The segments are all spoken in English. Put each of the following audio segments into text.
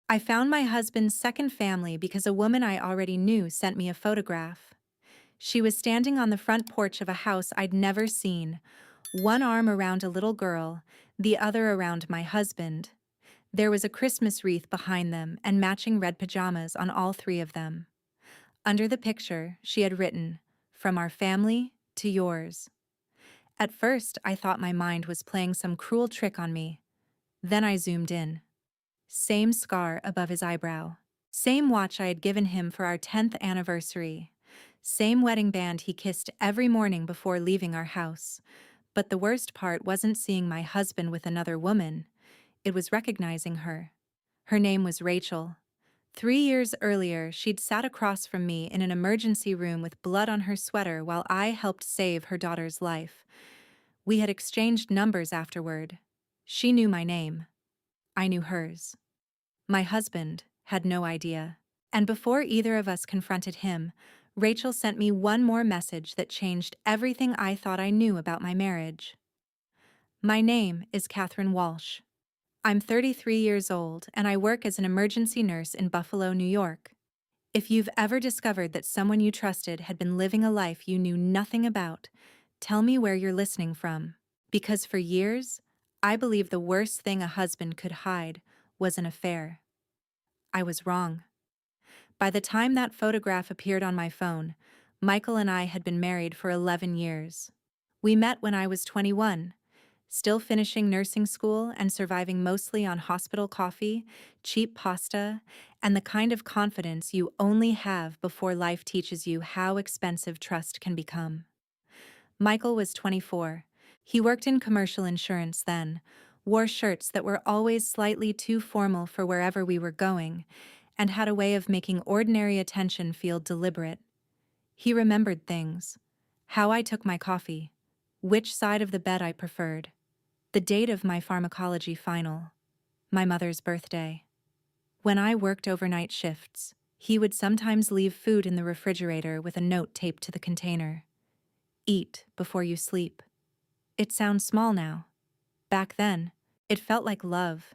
I found my husband's second family because a woman I already knew sent me a photograph. She was standing on the front porch of a house I'd never seen, one arm around a little girl, the other around my husband. There was a Christmas wreath behind them and matching red pajamas on all three of them. Under the picture, she had written, "From our family to yours." At first, I thought my mind was playing some cruel trick on me. Then I zoomed in. Same scar above his eyebrow. Same watch I had given him for our 10th anniversary. Same wedding band he kissed every morning before leaving our house. But the worst part wasn't seeing my husband with another woman. It was recognizing her. Her name was Rachel. 3 years earlier, she'd sat across from me in an emergency room with blood on her sweater while I helped save her daughter's life. We had exchanged numbers afterward. She knew my name. I knew hers. My husband had no idea. And before either of us confronted him, Rachel sent me one more message that changed everything I thought I knew about my marriage. My name is Catherine Walsh. I'm 33 years old and I work as an emergency nurse in Buffalo, New York. If you've ever discovered that someone you trusted had been living a life you knew nothing about, tell me where you're listening from. Because for years, I believed the worst thing a husband could hide was an affair. I was wrong. By the time that photograph appeared on my phone, Michael and I had been married for 11 years. We met when I was 21, still finishing nursing school and surviving mostly on hospital coffee, cheap pasta, and the kind of confidence you only have before life teaches you how expensive trust can become. Michael was 24. He worked in commercial insurance then, wore shirts that were always slightly too formal for wherever we were going, and had a way of making ordinary attention feel deliberate. He remembered things: how I took my coffee, which side of the bed I preferred, the date of my pharmacology final, my mother's birthday. When I worked overnight shifts, he would sometimes leave food in the refrigerator with a note taped to the container. Eat before you sleep. It sounds small now. Back then, it felt like love.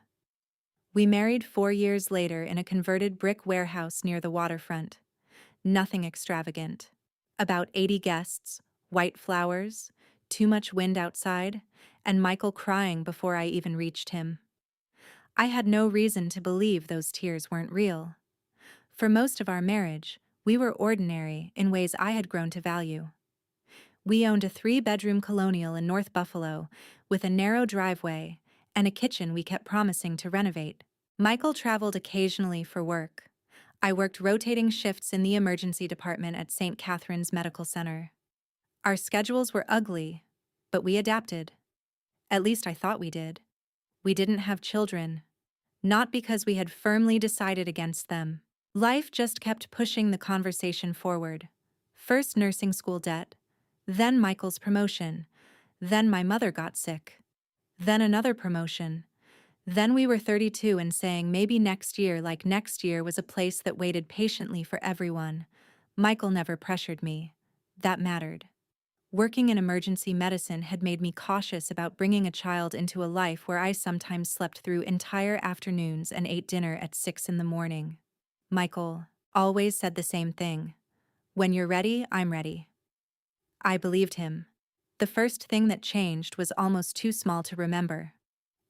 We married 4 years later in a converted brick warehouse near the waterfront. Nothing extravagant. About 80 guests, white flowers, too much wind outside, and Michael crying before I even reached him. I had no reason to believe those tears weren't real. For most of our marriage, we were ordinary in ways I had grown to value. We owned a 3-bedroom colonial in North Buffalo with a narrow driveway and a kitchen we kept promising to renovate. Michael traveled occasionally for work. I worked rotating shifts in the emergency department at St. Catherine's Medical Center. Our schedules were ugly, but we adapted. At least I thought we did. We didn't have children. Not because we had firmly decided against them. Life just kept pushing the conversation forward. First nursing school debt, then Michael's promotion, then my mother got sick, then another promotion. Then we were 32 and saying maybe next year, like next year was a place that waited patiently for everyone. Michael never pressured me. That mattered. Working in emergency medicine had made me cautious about bringing a child into a life where I sometimes slept through entire afternoons and ate dinner at 6 in the morning. Michael always said the same thing: "When you're ready, I'm ready." I believed him. The first thing that changed was almost too small to remember.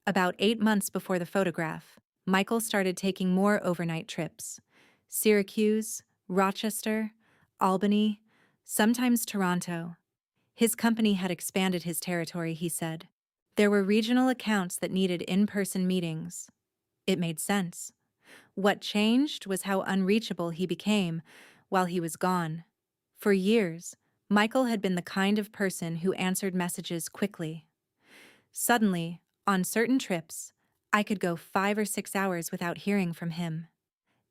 About 8 months before the photograph, Michael started taking more overnight trips. Syracuse, Rochester, Albany, sometimes Toronto. His company had expanded his territory, he said. There were regional accounts that needed in-person meetings. It made sense. What changed was how unreachable he became while he was gone. For years, Michael had been the kind of person who answered messages quickly. Suddenly, on certain trips, I could go 5 or 6 hours without hearing from him.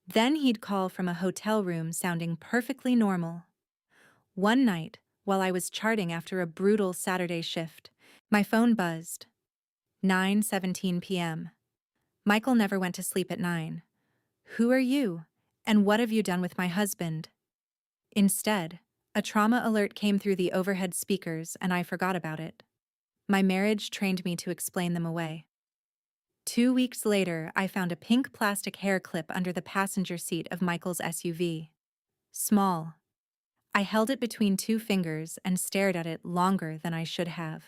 Then he'd call from a hotel room sounding perfectly normal. One night, while I was charting after a brutal Saturday shift, my phone buzzed. 9:17 p.m. Michael never went to sleep at 9. "Who are you? And what have you done with my husband?" Instead, a trauma alert came through the overhead speakers and I forgot about it. My marriage trained me to explain them away. 2 weeks later, I found a pink plastic hair clip under the passenger seat of Michael's SUV. Small. I held it between two fingers and stared at it longer than I should have.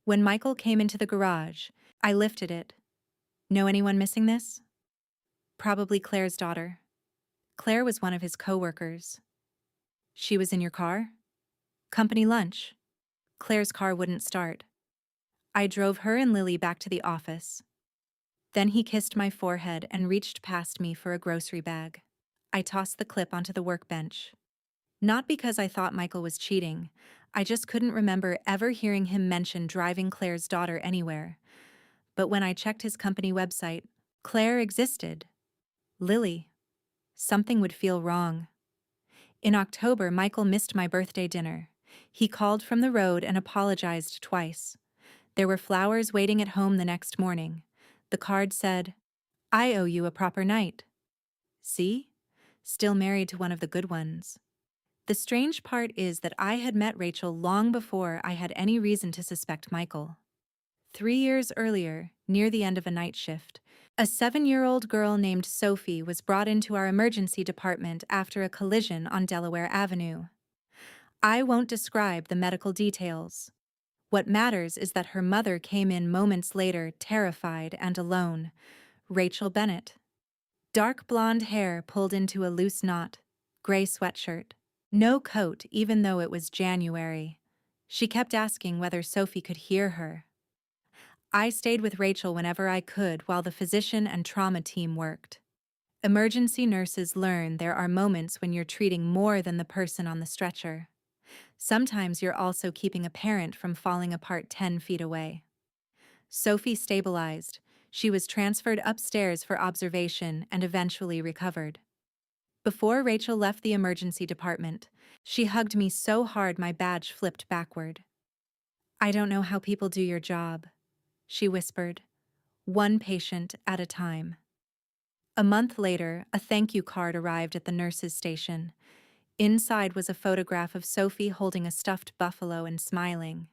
When Michael came into the garage, I lifted it. Know anyone missing this? Probably Claire's daughter. Claire was one of his co-workers. She was in your car? Company lunch. Claire's car wouldn't start. I drove her and Lily back to the office. Then he kissed my forehead and reached past me for a grocery bag. I tossed the clip onto the workbench. Not because I thought Michael was cheating. I just couldn't remember ever hearing him mention driving Claire's daughter anywhere. But when I checked his company website, Claire existed. Lily. Something would feel wrong. In October, Michael missed my birthday dinner. He called from the road and apologized twice. There were flowers waiting at home the next morning. The card said, "I owe you a proper night." See? Still married to one of the good ones. The strange part is that I had met Rachel long before I had any reason to suspect Michael. 3 years earlier, near the end of a night shift, a 7-year-old girl named Sophie was brought into our emergency department after a collision on Delaware Avenue. I won't describe the medical details. What matters is that her mother came in moments later, terrified and alone. Rachel Bennett. Dark blonde hair pulled into a loose knot, gray sweatshirt. No coat, even though it was January. She kept asking whether Sophie could hear her. I stayed with Rachel whenever I could while the physician and trauma team worked. Emergency nurses learn there are moments when you're treating more than the person on the stretcher. Sometimes you're also keeping a parent from falling apart 10 feet away. Sophie stabilized. She was transferred upstairs for observation and eventually recovered. Before Rachel left the emergency department, she hugged me so hard my badge flipped backward. "I don't know how people do your job," she whispered, "one patient at a time." A month later, a thank you card arrived at the nurse's station. Inside was a photograph of Sophie holding a stuffed buffalo and smiling.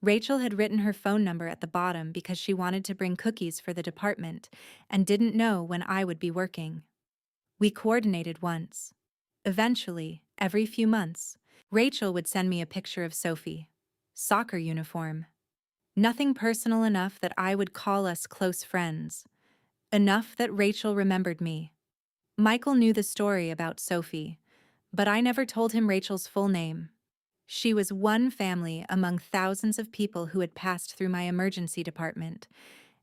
Rachel had written her phone number at the bottom because she wanted to bring cookies for the department and didn't know when I would be working. We coordinated once. Eventually, every few months, Rachel would send me a picture of Sophie. Soccer uniform. Nothing personal enough that I would call us close friends. Enough that Rachel remembered me. Michael knew the story about Sophie, but I never told him Rachel's full name. She was one family among thousands of people who had passed through my emergency department,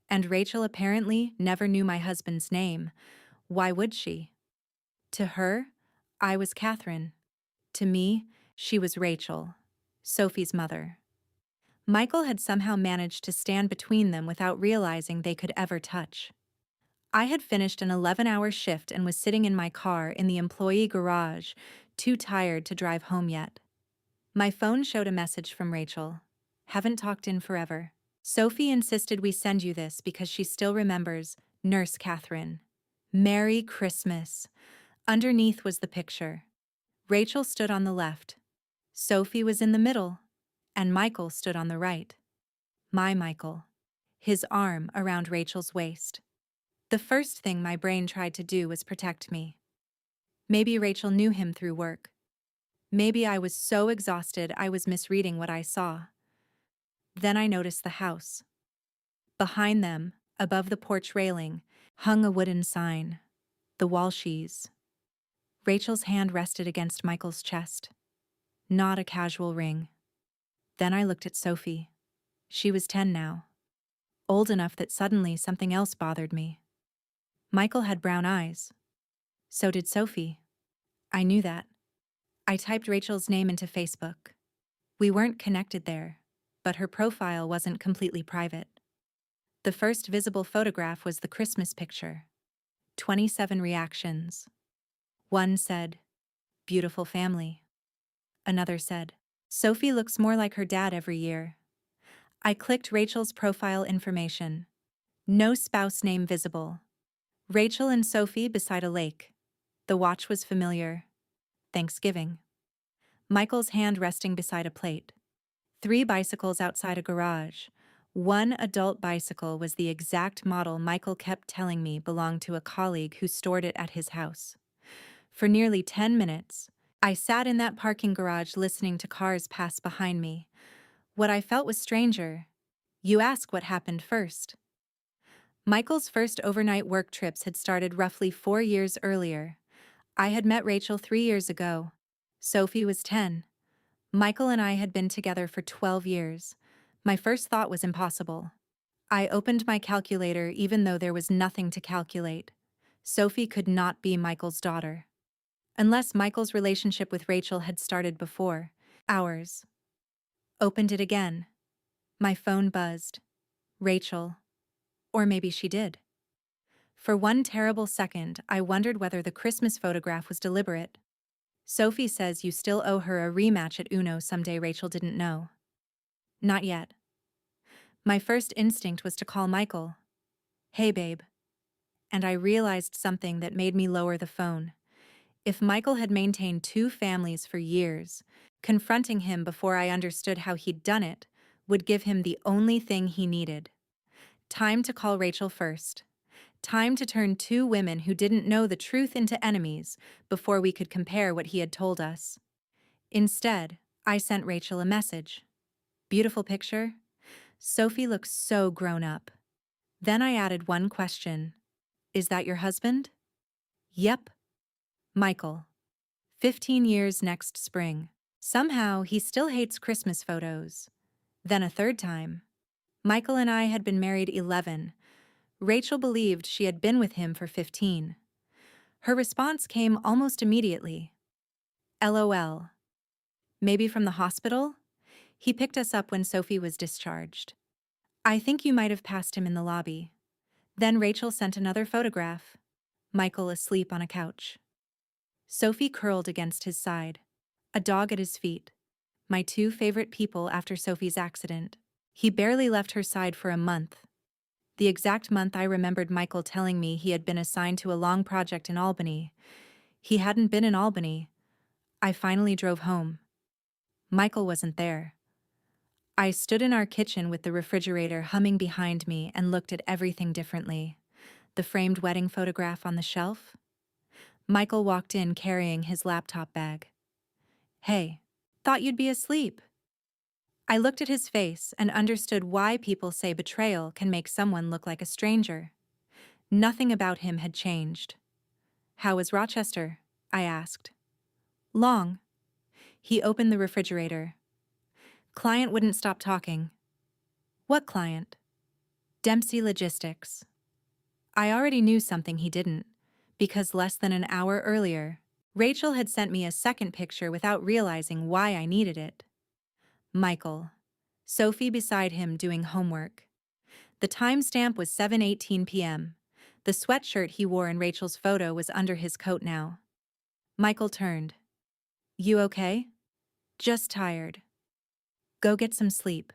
and Rachel apparently never knew my husband's name. Why would she? To her, I was Catherine. To me, she was Rachel, Sophie's mother. Michael had somehow managed to stand between them without realizing they could ever touch. I had finished an 11-hour shift and was sitting in my car in the employee garage, too tired to drive home yet. My phone showed a message from Rachel. "Haven't talked in forever. Sophie insisted we send you this because she still remembers Nurse Catherine. Merry Christmas." Underneath was the picture. Rachel stood on the left. Sophie was in the middle, and Michael stood on the right. My Michael. His arm around Rachel's waist. The first thing my brain tried to do was protect me. Maybe Rachel knew him through work. Maybe I was so exhausted I was misreading what I saw. Then I noticed the house. Behind them, above the porch railing, hung a wooden sign. The Walshies. Rachel's hand rested against Michael's chest. Not a casual ring. Then I looked at Sophie. She was 10 now. Old enough that suddenly something else bothered me. Michael had brown eyes. So did Sophie. I knew that. I typed Rachel's name into Facebook. We weren't connected there, but her profile wasn't completely private. The first visible photograph was the Christmas picture. 27 reactions. One said, "Beautiful family." Another said, "Sophie looks more like her dad every year." I clicked Rachel's profile information. No spouse name visible. Rachel and Sophie beside a lake. The watch was familiar. Thanksgiving. Michael's hand resting beside a plate. 3 bicycles outside a garage. One adult bicycle was the exact model Michael kept telling me belonged to a colleague who stored it at his house. For nearly 10 minutes, I sat in that parking garage listening to cars pass behind me. What I felt was stranger. You ask what happened first. Michael's first overnight work trips had started roughly 4 years earlier. I had met Rachel 3 years ago. Sophie was 10. Michael and I had been together for 12 years. My first thought was impossible. I opened my calculator even though there was nothing to calculate. Sophie could not be Michael's daughter. Unless Michael's relationship with Rachel had started before. Ours. Opened it again. My phone buzzed. Rachel. Or maybe she did. For one terrible second, I wondered whether the Christmas photograph was deliberate. Sophie says you still owe her a rematch at Uno someday. Rachel didn't know. Not yet. My first instinct was to call Michael. Hey, babe. And I realized something that made me lower the phone. If Michael had maintained two families for years, confronting him before I understood how he'd done it would give him the only thing he needed. Time to call Rachel first. Time to turn two women who didn't know the truth into enemies before we could compare what he had told us. Instead, I sent Rachel a message. Beautiful picture? Sophie looks so grown up. Then I added one question. Is that your husband? Yep. Michael. 15 years next spring. Somehow, he still hates Christmas photos. Then a third time. Michael and I had been married 11. Rachel believed she had been with him for 15. Her response came almost immediately. LOL. Maybe from the hospital? He picked us up when Sophie was discharged. I think you might have passed him in the lobby. Then Rachel sent another photograph. Michael asleep on a couch. Sophie curled against his side. A dog at his feet. My two favorite people after Sophie's accident. He barely left her side for a month. The exact month I remembered Michael telling me he had been assigned to a long project in Albany. He hadn't been in Albany. I finally drove home. Michael wasn't there. I stood in our kitchen with the refrigerator humming behind me and looked at everything differently. The framed wedding photograph on the shelf. Michael walked in carrying his laptop bag. Hey, thought you'd be asleep. I looked at his face and understood why people say betrayal can make someone look like a stranger. Nothing about him had changed. How was Rochester? I asked. Long. He opened the refrigerator. Client wouldn't stop talking. What client? Dempsey Logistics. I already knew something he didn't, because less than an hour earlier, Rachel had sent me a second picture without realizing why I needed it. Michael. Sophie beside him doing homework. The timestamp was 7:18 p.m. The sweatshirt he wore in Rachel's photo was under his coat now. Michael turned. You okay? Just tired. Go get some sleep.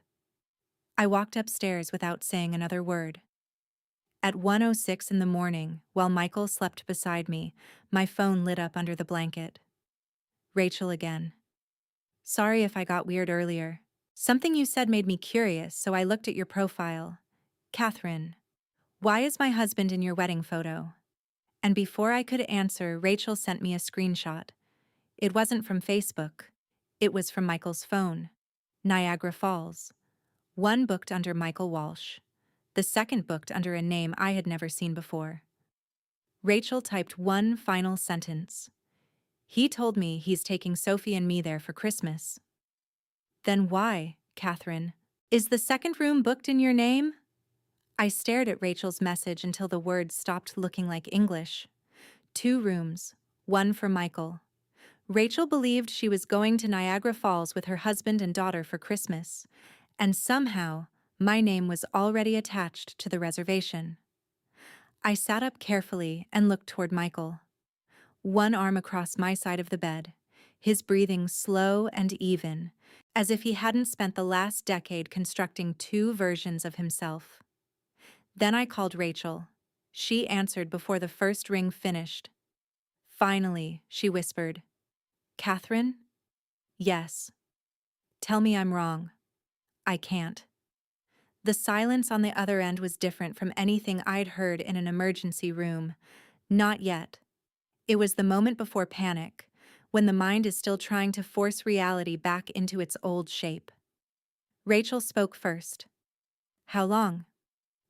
I walked upstairs without saying another word. At 1:06 in the morning, while Michael slept beside me, my phone lit up under the blanket. Rachel again. Sorry if I got weird earlier. Something you said made me curious, so I looked at your profile. Catherine. Why is my husband in your wedding photo? And before I could answer, Rachel sent me a screenshot. It wasn't from Facebook. It was from Michael's phone. Niagara Falls. One booked under Michael Walsh. The second booked under a name I had never seen before. Rachel typed one final sentence. He told me he's taking Sophie and me there for Christmas. Then why, Catherine? Is the second room booked in your name? I stared at Rachel's message until the words stopped looking like English. 2 rooms, one for Michael. Rachel believed she was going to Niagara Falls with her husband and daughter for Christmas, and somehow my name was already attached to the reservation. I sat up carefully and looked toward Michael. One arm across my side of the bed, his breathing slow and even, as if he hadn't spent the last decade constructing 2 versions of himself. Then I called Rachel. She answered before the first ring finished. Finally, she whispered. Catherine? Yes. Tell me I'm wrong. I can't. The silence on the other end was different from anything I'd heard in an emergency room. Not yet. It was the moment before panic, when the mind is still trying to force reality back into its old shape. Rachel spoke first. How long?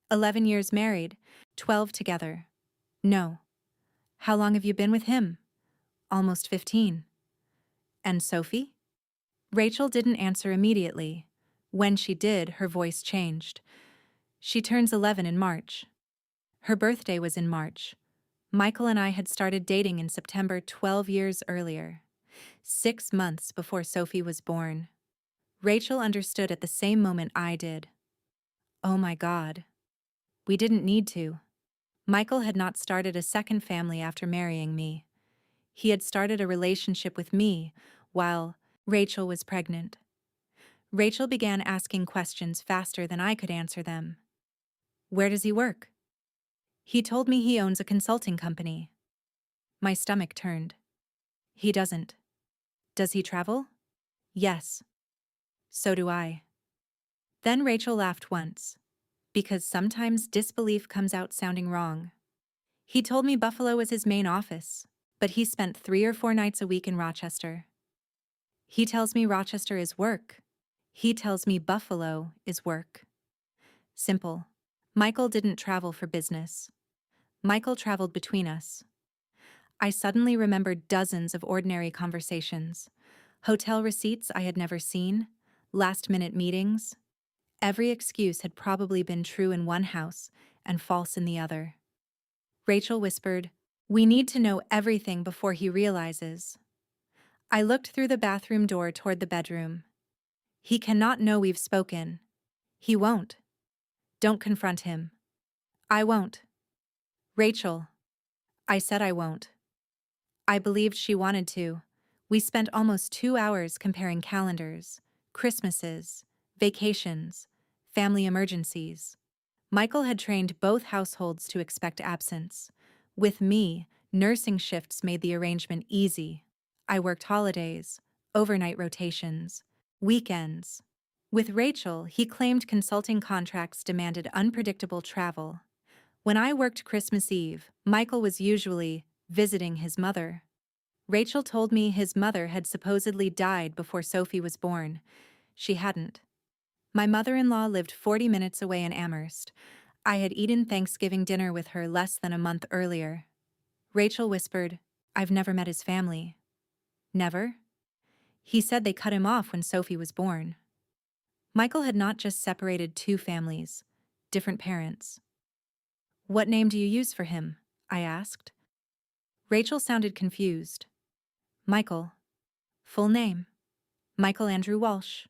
11 years married, 12 together. No. How long have you been with him? Almost 15. And Sophie? Rachel didn't answer immediately. When she did, her voice changed. She turns 11 in March. Her birthday was in March. Michael and I had started dating in September 12 years earlier, 6 months before Sophie was born. Rachel understood at the same moment I did. Oh my God. We didn't need to. Michael had not started a second family after marrying me. He had started a relationship with me while Rachel was pregnant. Rachel began asking questions faster than I could answer them. Where does he work? He told me he owns a consulting company. My stomach turned. He doesn't. Does he travel? Yes. So do I. Then Rachel laughed once, because sometimes disbelief comes out sounding wrong. He told me Buffalo was his main office, but he spent 3 or 4 nights a week in Rochester. He tells me Rochester is work. He tells me Buffalo is work. Simple. Michael didn't travel for business. Michael traveled between us. I suddenly remembered dozens of ordinary conversations, hotel receipts I had never seen, last-minute meetings. Every excuse had probably been true in one house and false in the other. Rachel whispered, "We need to know everything before he realizes." I looked through the bathroom door toward the bedroom. He cannot know we've spoken. He won't. Don't confront him. I won't. Rachel. I said I won't. I believed she wanted to. We spent almost 2 hours comparing calendars, Christmases, vacations, family emergencies. Michael had trained both households to expect absence. With me, nursing shifts made the arrangement easy. I worked holidays, overnight rotations, weekends. With Rachel, he claimed consulting contracts demanded unpredictable travel. When I worked Christmas Eve, Michael was usually visiting his mother. Rachel told me his mother had supposedly died before Sophie was born. She hadn't. My mother-in-law lived 40 minutes away in Amherst. I had eaten Thanksgiving dinner with her less than a month earlier. Rachel whispered, "I've never met his family." Never? He said they cut him off when Sophie was born. Michael had not just separated 2 families, different parents. What name do you use for him? I asked. Rachel sounded confused. Michael. Full name. Michael Andrew Walsh.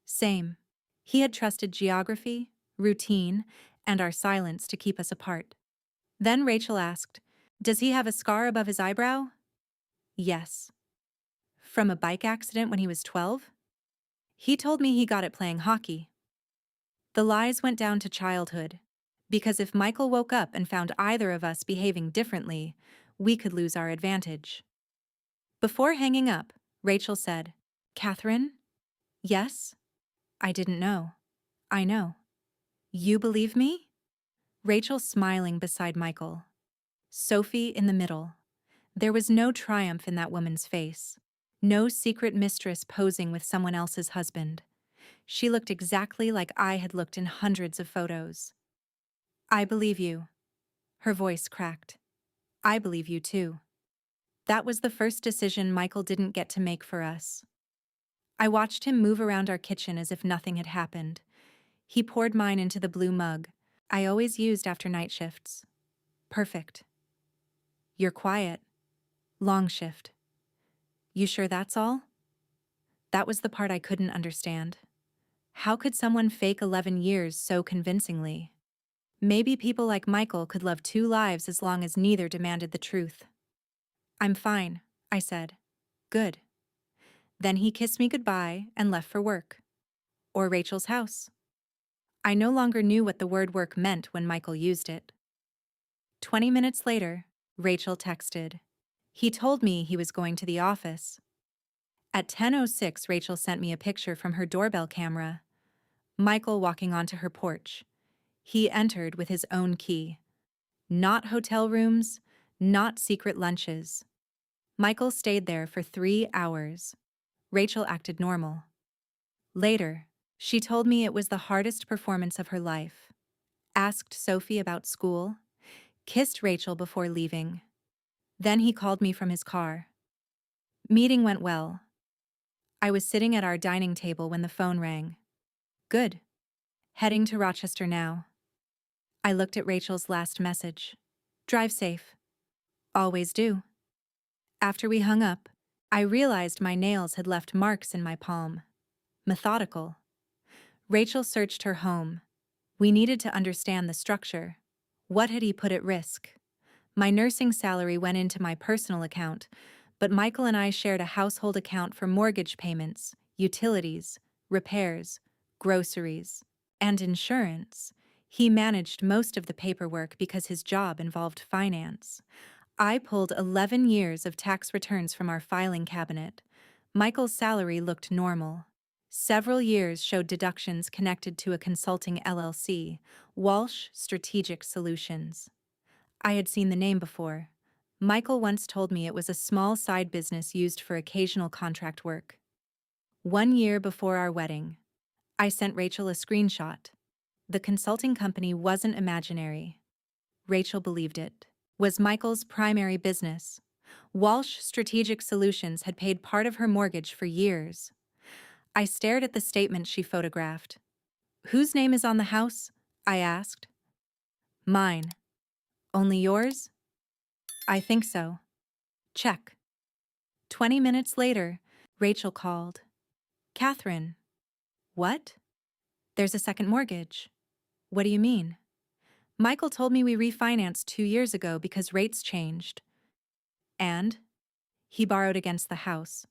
Same. He had trusted geography, routine, and our silence to keep us apart. Then Rachel asked, "Does he have a scar above his eyebrow?" Yes. From a bike accident when he was 12? He told me he got it playing hockey. The lies went down to childhood, because if Michael woke up and found either of us behaving differently, we could lose our advantage. Before hanging up, Rachel said, "Catherine?" Yes? I didn't know. I know. You believe me? Rachel smiling beside Michael. Sophie in the middle. There was no triumph in that woman's face. No secret mistress posing with someone else's husband. She looked exactly like I had looked in hundreds of photos. I believe you. Her voice cracked. I believe you too. That was the first decision Michael didn't get to make for us. I watched him move around our kitchen as if nothing had happened. He poured mine into the blue mug I always used after night shifts. Perfect. You're quiet. Long shift. You sure that's all? That was the part I couldn't understand. How could someone fake 11 years so convincingly? Maybe people like Michael could love 2 lives as long as neither demanded the truth. I'm fine, I said. Good. Then he kissed me goodbye and left for work. Or Rachel's house. I no longer knew what the word work meant when Michael used it. 20 minutes later, Rachel texted. He told me he was going to the office. At 10:06, Rachel sent me a picture from her doorbell camera. Michael walking onto her porch. He entered with his own key. Not hotel rooms, not secret lunches. Michael stayed there for 3 hours. Rachel acted normal. Later, she told me it was the hardest performance of her life. Asked Sophie about school, kissed Rachel before leaving. Then he called me from his car. Meeting went well. I was sitting at our dining table when the phone rang. Good. Heading to Rochester now. I looked at Rachel's last message. Drive safe. Always do. After we hung up, I realized my nails had left marks in my palm. Methodical. Rachel searched her home. We needed to understand the structure. What had he put at risk? My nursing salary went into my personal account, but Michael and I shared a household account for mortgage payments, utilities, repairs, groceries, and insurance. He managed most of the paperwork because his job involved finance. I pulled 11 years of tax returns from our filing cabinet. Michael's salary looked normal. Several years showed deductions connected to a consulting LLC, Walsh Strategic Solutions. I had seen the name before. Michael once told me it was a small side business used for occasional contract work. 1 year before our wedding, I sent Rachel a screenshot. The consulting company wasn't imaginary. Rachel believed it. Was Michael's primary business. Walsh Strategic Solutions had paid part of her mortgage for years. I stared at the statement she photographed. Whose name is on the house? I asked. Mine. Only yours? I think so. Check. 20 minutes later, Rachel called. Catherine. What? There's a second mortgage. What do you mean? Michael told me we refinanced 2 years ago because rates changed. And? He borrowed against the house.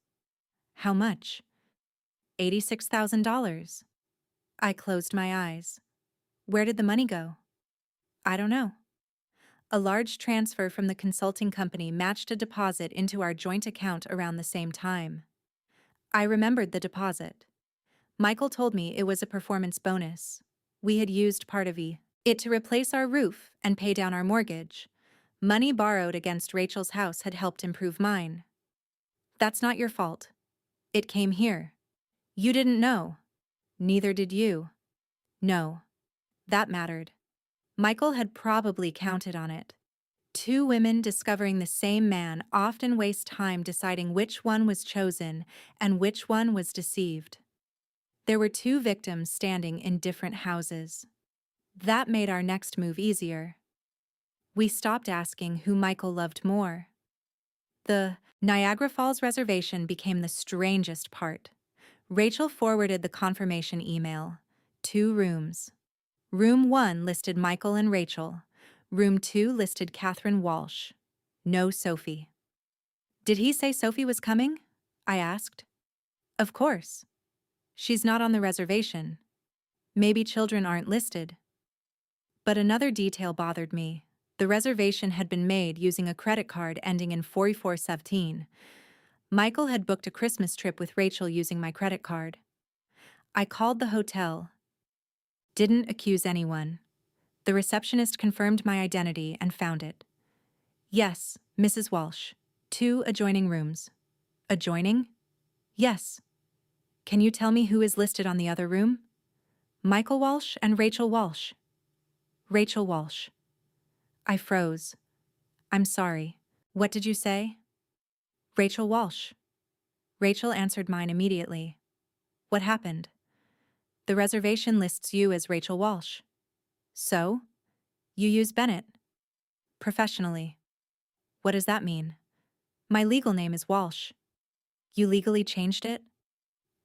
How much? $86,000. I closed my eyes. Where did the money go? I don't know. A large transfer from the consulting company matched a deposit into our joint account around the same time. I remembered the deposit. Michael told me it was a performance bonus. We had used part of it to replace our roof and pay down our mortgage. Money borrowed against Rachel's house had helped improve mine. That's not your fault. It came here. You didn't know. Neither did you. No. That mattered. Michael had probably counted on it. 2 women discovering the same man often waste time deciding which one was chosen and which one was deceived. There were 2 victims standing in different houses. That made our next move easier. We stopped asking who Michael loved more. The Niagara Falls reservation became the strangest part. Rachel forwarded the confirmation email. 2 rooms. Room 1 listed Michael and Rachel. Room 2 listed Catherine Walsh. No Sophie. Did he say Sophie was coming? I asked. Of course. She's not on the reservation. Maybe children aren't listed. But another detail bothered me. The reservation had been made using a credit card ending in 4417. Michael had booked a Christmas trip with Rachel using my credit card. I called the hotel. Didn't accuse anyone. The receptionist confirmed my identity and found it. Yes, Mrs. Walsh. 2 adjoining rooms. Adjoining? Yes. Can you tell me who is listed on the other room? Michael Walsh and Rachel Walsh. Rachel Walsh. I froze. I'm sorry. What did you say? Rachel Walsh. Rachel answered mine immediately. What happened? The reservation lists you as Rachel Walsh. So? You use Bennett. Professionally. What does that mean? My legal name is Walsh. You legally changed it?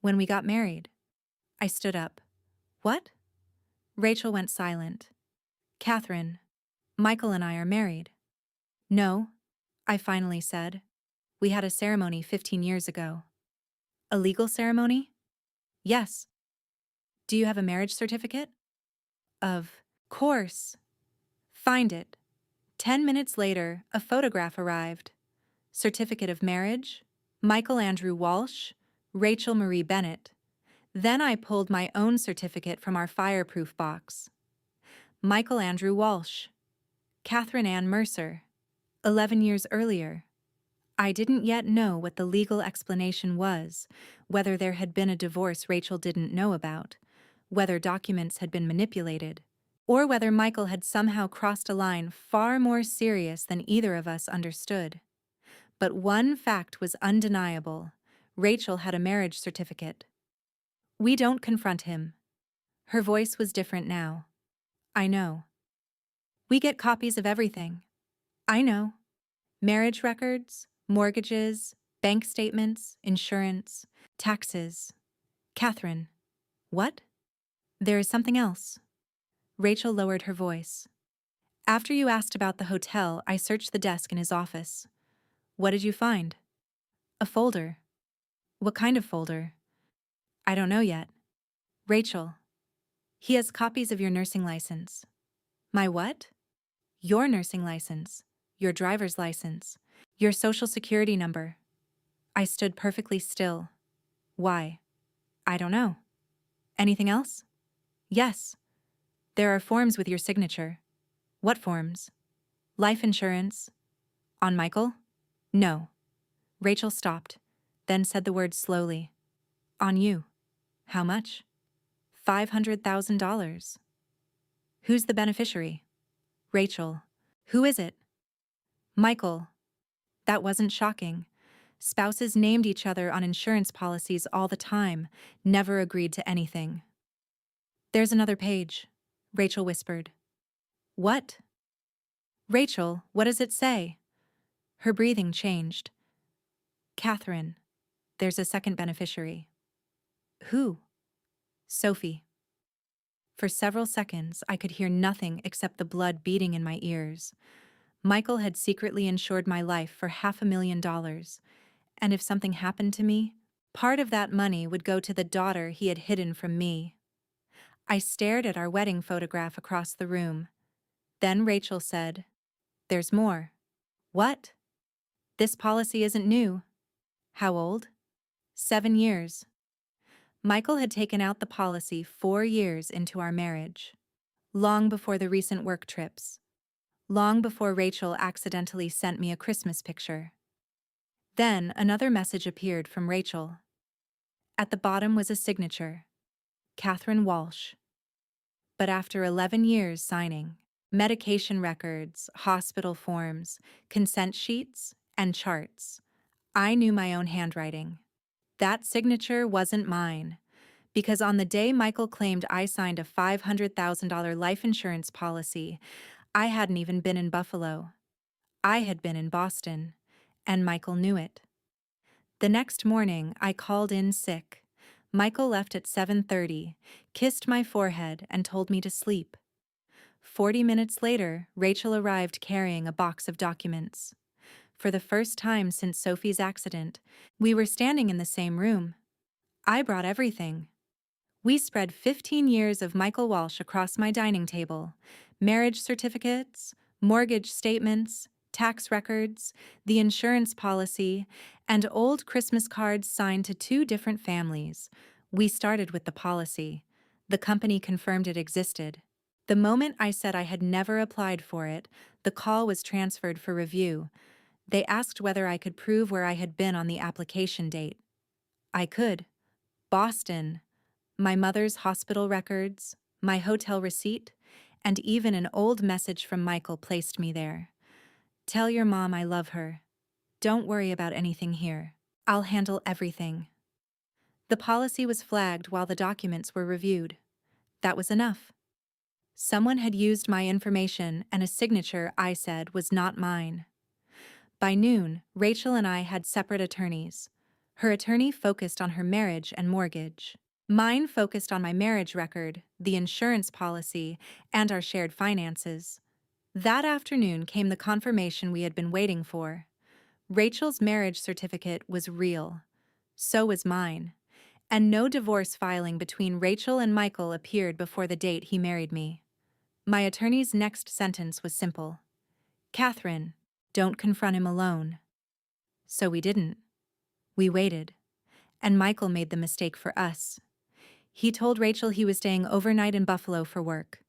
When we got married. I stood up. What? Rachel went silent. Catherine, Michael and I are married. No, I finally said. We had a ceremony 15 years ago. A legal ceremony? Yes. Do you have a marriage certificate? Of course. Find it. 10 minutes later, a photograph arrived. Certificate of marriage, Michael Andrew Walsh, Rachel Marie Bennett. Then I pulled my own certificate from our fireproof box. Michael Andrew Walsh. Catherine Ann Mercer. 11 years earlier. I didn't yet know what the legal explanation was, whether there had been a divorce Rachel didn't know about, whether documents had been manipulated, or whether Michael had somehow crossed a line far more serious than either of us understood. But one fact was undeniable. Rachel had a marriage certificate. We don't confront him. Her voice was different now. I know. We get copies of everything. I know. Marriage records, mortgages, bank statements, insurance, taxes. Catherine. What? There is something else. Rachel lowered her voice. After you asked about the hotel, I searched the desk in his office. What did you find? A folder. What kind of folder? I don't know yet. Rachel. He has copies of your nursing license. My what? Your nursing license. Your driver's license. Your social security number. I stood perfectly still. Why? I don't know. Anything else? Yes. There are forms with your signature. What forms? Life insurance. On Michael? No. Rachel stopped, then said the word slowly. On you. How much? $500,000. Who's the beneficiary? Rachel. Who is it? Michael. That wasn't shocking. Spouses named each other on insurance policies all the time, never agreed to anything. There's another page, Rachel whispered. What? Rachel, what does it say? Her breathing changed. Catherine. There's a second beneficiary. Who? Sophie. For several seconds, I could hear nothing except the blood beating in my ears. Michael had secretly insured my life for $500,000, and if something happened to me, part of that money would go to the daughter he had hidden from me. I stared at our wedding photograph across the room. Then Rachel said, There's more. What? This policy isn't new. How old? 7 years. Michael had taken out the policy 4 years into our marriage. Long before the recent work trips. Long before Rachel accidentally sent me a Christmas picture. Then another message appeared from Rachel. At the bottom was a signature. Catherine Walsh. But after 11 years signing, medication records, hospital forms, consent sheets, and charts, I knew my own handwriting. That signature wasn't mine, because on the day Michael claimed I signed a $500,000 life insurance policy, I hadn't even been in Buffalo. I had been in Boston, and Michael knew it. The next morning, I called in sick. Michael left at 7:30, kissed my forehead, and told me to sleep. 40 minutes later, Rachel arrived carrying a box of documents. For the first time since Sophie's accident, we were standing in the same room. I brought everything. We spread 15 years of Michael Walsh across my dining table. Marriage certificates, mortgage statements, tax records, the insurance policy, and old Christmas cards signed to 2 different families. We started with the policy. The company confirmed it existed. The moment I said I had never applied for it, the call was transferred for review. They asked whether I could prove where I had been on the application date. I could. Boston. My mother's hospital records, my hotel receipt, and even an old message from Michael placed me there. Tell your mom I love her. Don't worry about anything here. I'll handle everything. The policy was flagged while the documents were reviewed. That was enough. Someone had used my information, and a signature, I said, was not mine. By noon, Rachel and I had separate attorneys. Her attorney focused on her marriage and mortgage. Mine focused on my marriage record, the insurance policy, and our shared finances. That afternoon came the confirmation we had been waiting for. Rachel's marriage certificate was real. So was mine. And no divorce filing between Rachel and Michael appeared before the date he married me. My attorney's next sentence was simple. Catherine, don't confront him alone. So we didn't. We waited. And Michael made the mistake for us. He told Rachel he was staying overnight in Buffalo for work.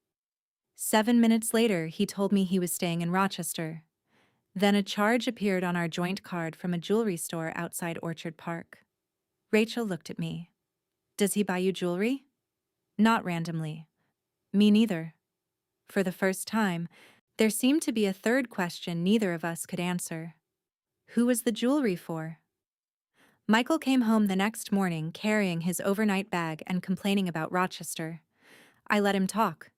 7 minutes later, he told me he was staying in Rochester. Then a charge appeared on our joint card from a jewelry store outside Orchard Park. Rachel looked at me. Does he buy you jewelry? Not randomly. Me neither. For the first time, there seemed to be a third question neither of us could answer. Who was the jewelry for? Michael came home the next morning carrying his overnight bag and complaining about Rochester. I let him talk.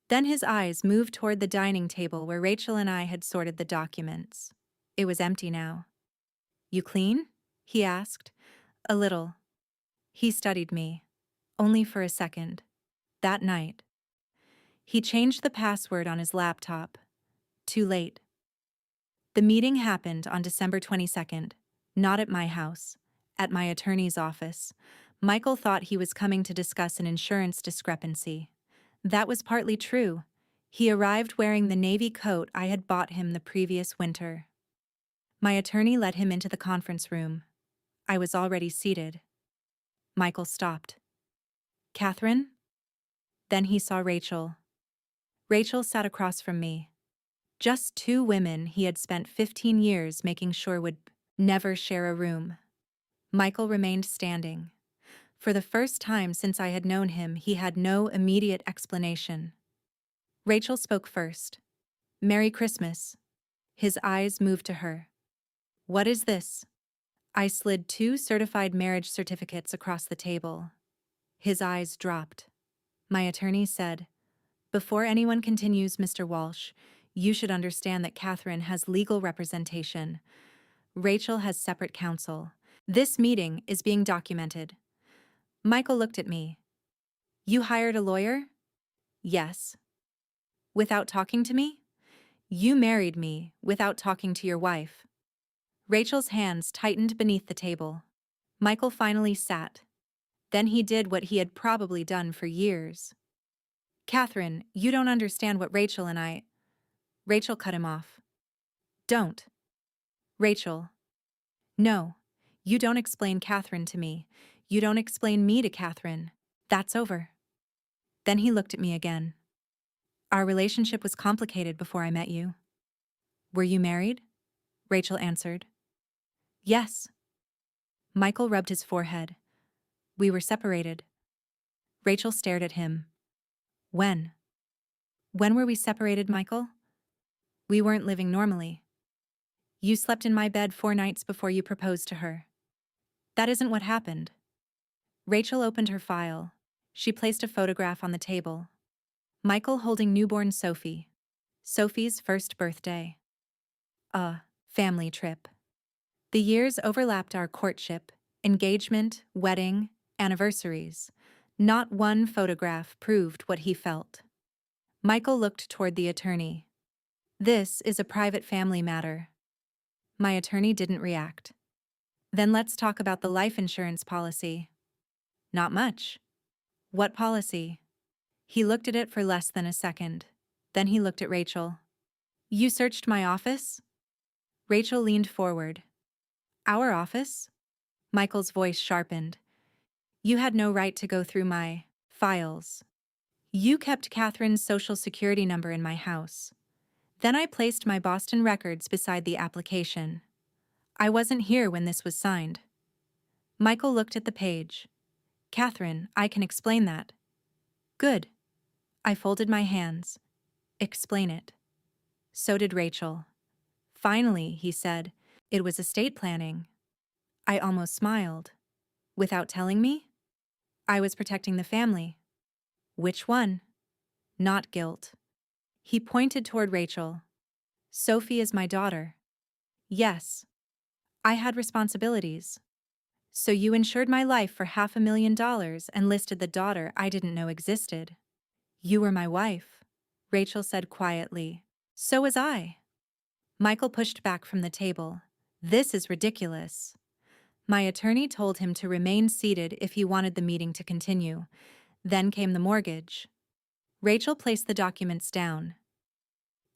Then his eyes moved toward the dining table where Rachel and I had sorted the documents. It was empty now. You clean? He asked. A little. He studied me. Only for a second. That night. He changed the password on his laptop. Too late. The meeting happened on December 22nd, not at my house, at my attorney's office. Michael thought he was coming to discuss an insurance discrepancy. That was partly true. He arrived wearing the navy coat I had bought him the previous winter. My attorney led him into the conference room. I was already seated. Michael stopped. Catherine? Then he saw Rachel. Rachel sat across from me. Just two women he had spent 15 years making sure would never share a room. Michael remained standing. For the first time since I had known him, he had no immediate explanation. Rachel spoke first. Merry Christmas. His eyes moved to her. What is this? I slid 2 certified marriage certificates across the table. His eyes dropped. My attorney said, Before anyone continues, Mr. Walsh, you should understand that Catherine has legal representation. Rachel has separate counsel. This meeting is being documented. Michael looked at me. You hired a lawyer? Yes. Without talking to me? You married me without talking to your wife. Rachel's hands tightened beneath the table. Michael finally sat. Then he did what he had probably done for years. Catherine, you don't understand what Rachel and I... Rachel cut him off. Don't. Rachel. No. You don't explain Catherine to me. You don't explain me to Catherine. That's over. Then he looked at me again. Our relationship was complicated before I met you. Were you married? Rachel answered. Yes. Michael rubbed his forehead. We were separated. Rachel stared at him. When? When were we separated, Michael? We weren't living normally. You slept in my bed 4 nights before you proposed to her. That isn't what happened. Rachel opened her file. She placed a photograph on the table. Michael holding newborn Sophie. Sophie's first birthday. A family trip. The years overlapped our courtship, engagement, wedding, anniversaries. Not one photograph proved what he felt. Michael looked toward the attorney. This is a private family matter. My attorney didn't react. Then let's talk about the life insurance policy. Not much. What policy? He looked at it for less than a second. Then he looked at Rachel. You searched my office? Rachel leaned forward. Our office? Michael's voice sharpened. You had no right to go through my files. You kept Catherine's social security number in my house. Then I placed my Boston records beside the application. I wasn't here when this was signed. Michael looked at the page. Catherine, I can explain that. Good. I folded my hands. Explain it. So did Rachel. Finally, he said, it was estate planning. I almost smiled. Without telling me? I was protecting the family. Which one? Not guilt. He pointed toward Rachel. Sophie is my daughter. Yes. I had responsibilities. So you insured my life for $500,000 and listed the daughter I didn't know existed. You were my wife, Rachel said quietly. So was I. Michael pushed back from the table. This is ridiculous. My attorney told him to remain seated if he wanted the meeting to continue. Then came the mortgage. Rachel placed the documents down.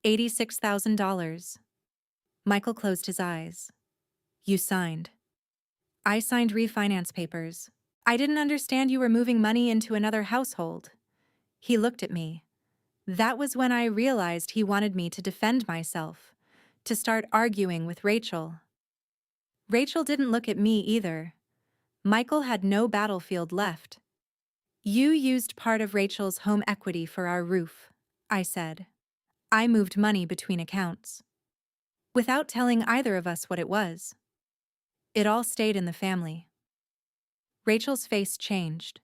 $86,000. Michael closed his eyes. You signed. I signed refinance papers. I didn't understand you were moving money into another household. He looked at me. That was when I realized he wanted me to defend myself, to start arguing with Rachel. Rachel didn't look at me either. Michael had no battlefield left. You used part of Rachel's home equity for our roof, I said. I moved money between accounts, without telling either of us what it was. It all stayed in the family. Rachel's face changed.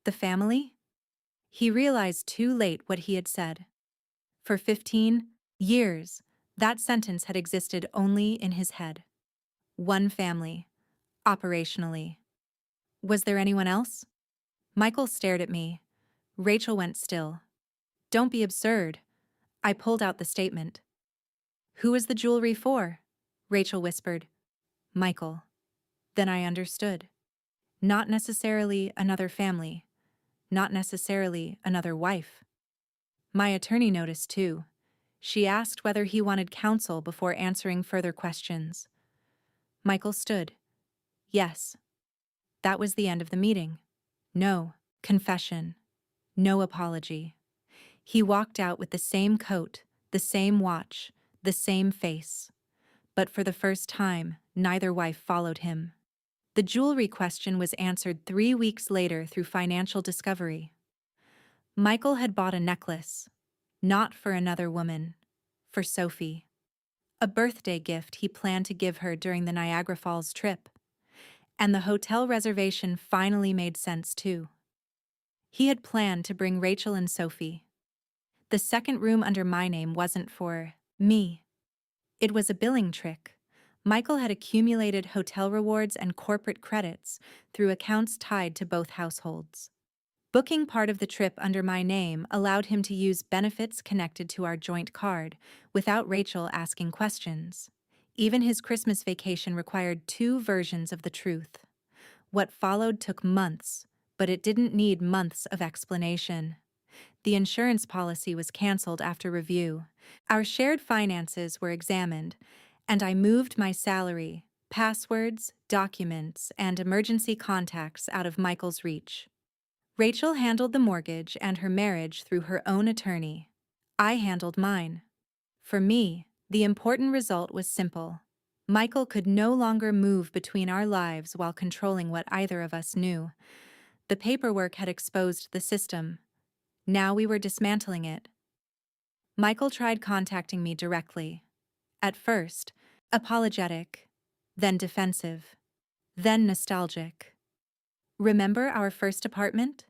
The family? He realized too late what he had said. For 15 years, that sentence had existed only in his head. One family, operationally. Was there anyone else? Michael stared at me. Rachel went still. Don't be absurd. I pulled out the statement. Who is the jewelry for? Rachel whispered. Michael. Then I understood. Not necessarily another family. Not necessarily another wife. My attorney noticed too. She asked whether he wanted counsel before answering further questions. Michael stood. Yes. That was the end of the meeting. No confession. No apology. He walked out with the same coat, the same watch, the same face. But for the first time, neither wife followed him. The jewelry question was answered 3 weeks later through financial discovery. Michael had bought a necklace, not for another woman, for Sophie. A birthday gift he planned to give her during the Niagara Falls trip. And the hotel reservation finally made sense too. He had planned to bring Rachel and Sophie. The second room under my name wasn't for me. It was a billing trick. Michael had accumulated hotel rewards and corporate credits through accounts tied to both households. Booking part of the trip under my name allowed him to use benefits connected to our joint card without Rachel asking questions. Even his Christmas vacation required 2 versions of the truth. What followed took months, but it didn't need months of explanation. The insurance policy was canceled after review. Our shared finances were examined, and I moved my salary, passwords, documents, and emergency contacts out of Michael's reach. Rachel handled the mortgage and her marriage through her own attorney. I handled mine. For me, the important result was simple. Michael could no longer move between our lives while controlling what either of us knew. The paperwork had exposed the system. Now we were dismantling it. Michael tried contacting me directly. At first, apologetic, then defensive, then nostalgic. Remember our first apartment?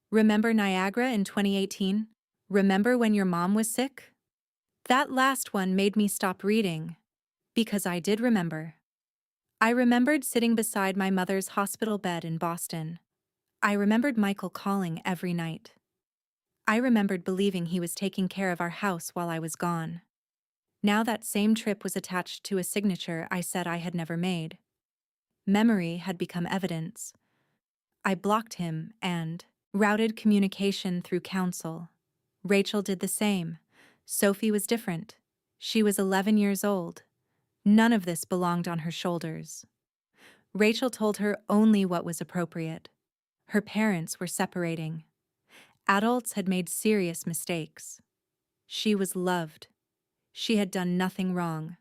Remember Niagara in 2018? Remember when your mom was sick? That last one made me stop reading, because I did remember. I remembered sitting beside my mother's hospital bed in Boston. I remembered Michael calling every night. I remembered believing he was taking care of our house while I was gone. Now that same trip was attached to a signature I said I had never made. Memory had become evidence. I blocked him and routed communication through counsel. Rachel did the same. Sophie was different. She was 11 years old. None of this belonged on her shoulders. Rachel told her only what was appropriate. Her parents were separating. Adults had made serious mistakes. She was loved. She had done nothing wrong.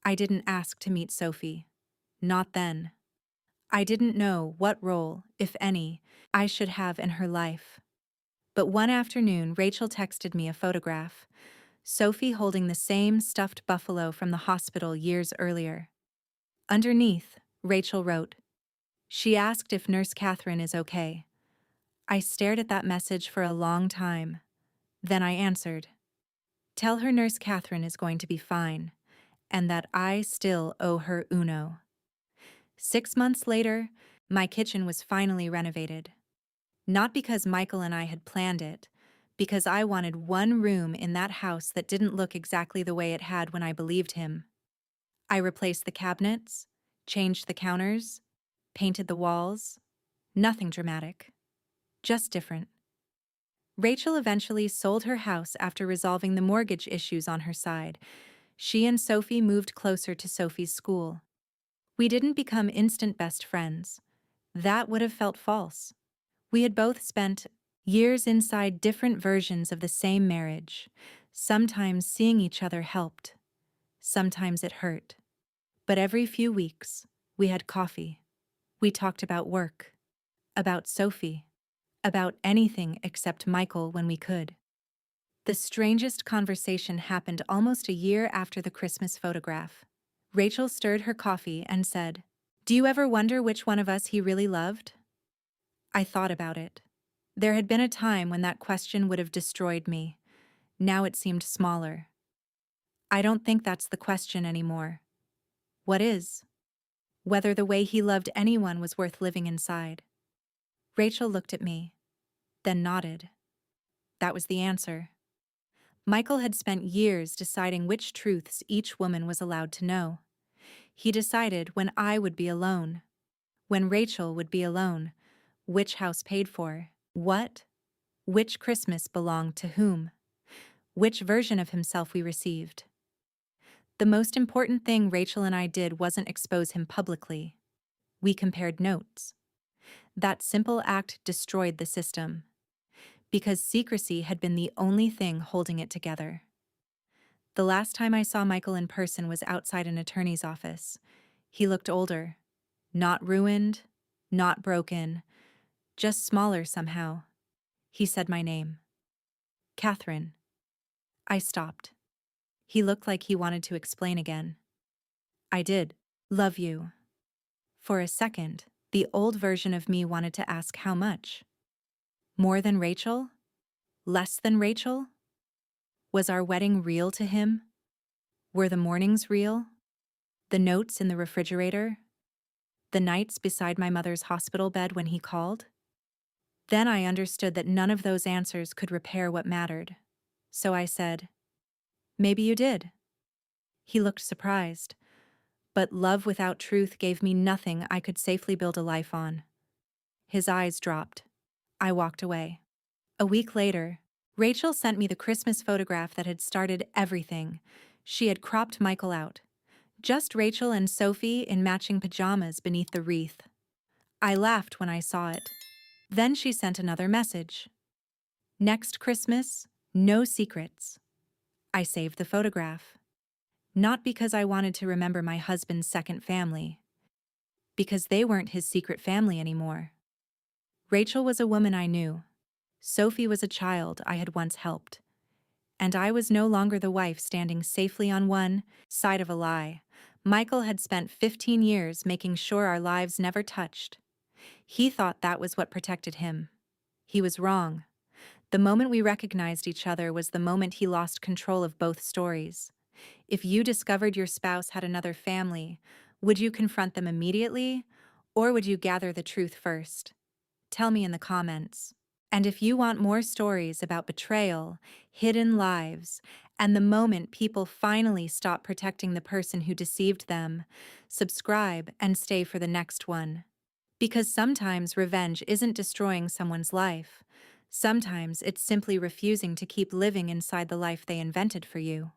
I didn't ask to meet Sophie. Not then. I didn't know what role, if any, I should have in her life. But one afternoon, Rachel texted me a photograph. Sophie holding the same stuffed buffalo from the hospital years earlier. Underneath, Rachel wrote, "She asked if Nurse Catherine is okay." I stared at that message for a long time. Then I answered, "Tell her Nurse Catherine is going to be fine, and that I still owe her Uno." 6 months later, my kitchen was finally renovated. Not because Michael and I had planned it, because I wanted one room in that house that didn't look exactly the way it had when I believed him. I replaced the cabinets, changed the counters, painted the walls. Nothing dramatic, just different. Rachel eventually sold her house after resolving the mortgage issues on her side. She and Sophie moved closer to Sophie's school. We didn't become instant best friends. That would have felt false. We had both spent years inside different versions of the same marriage. Sometimes seeing each other helped, sometimes it hurt. But every few weeks, we had coffee. We talked about work, about Sophie, about anything except Michael when we could. The strangest conversation happened almost a year after the Christmas photograph. Rachel stirred her coffee and said, "Do you ever wonder which one of us he really loved?" I thought about it. There had been a time when that question would have destroyed me. Now it seemed smaller. I don't think that's the question anymore. What is? Whether the way he loved anyone was worth living inside. Rachel looked at me, then nodded. That was the answer. Michael had spent years deciding which truths each woman was allowed to know. He decided when I would be alone, when Rachel would be alone, which house paid for, what, which Christmas belonged to whom, which version of himself we received. The most important thing Rachel and I did wasn't expose him publicly. We compared notes. That simple act destroyed the system, because secrecy had been the only thing holding it together. The last time I saw Michael in person was outside an attorney's office. He looked older, not ruined, not broken, just smaller somehow. He said my name. Catherine. I stopped. He looked like he wanted to explain again. I did. Love you. For a second, the old version of me wanted to ask how much. More than Rachel? Less than Rachel? Was our wedding real to him? Were the mornings real? The notes in the refrigerator? The nights beside my mother's hospital bed when he called? Then I understood that none of those answers could repair what mattered. So I said, "Maybe you did." He looked surprised. But love without truth gave me nothing I could safely build a life on. His eyes dropped. I walked away. A week later, Rachel sent me the Christmas photograph that had started everything. She had cropped Michael out. Just Rachel and Sophie in matching pajamas beneath the wreath. I laughed when I saw it. Then she sent another message. Next Christmas, no secrets. I saved the photograph. Not because I wanted to remember my husband's second family. Because they weren't his secret family anymore. Rachel was a woman I knew. Sophie was a child I had once helped. And I was no longer the wife standing safely on one side of a lie. Michael had spent 15 years making sure our lives never touched. He thought that was what protected him. He was wrong. The moment we recognized each other was the moment he lost control of both stories. If you discovered your spouse had another family, would you confront them immediately, or would you gather the truth first? Tell me in the comments. And if you want more stories about betrayal, hidden lives, and the moment people finally stop protecting the person who deceived them, subscribe and stay for the next one. Because sometimes revenge isn't destroying someone's life. Sometimes it's simply refusing to keep living inside the life they invented for you.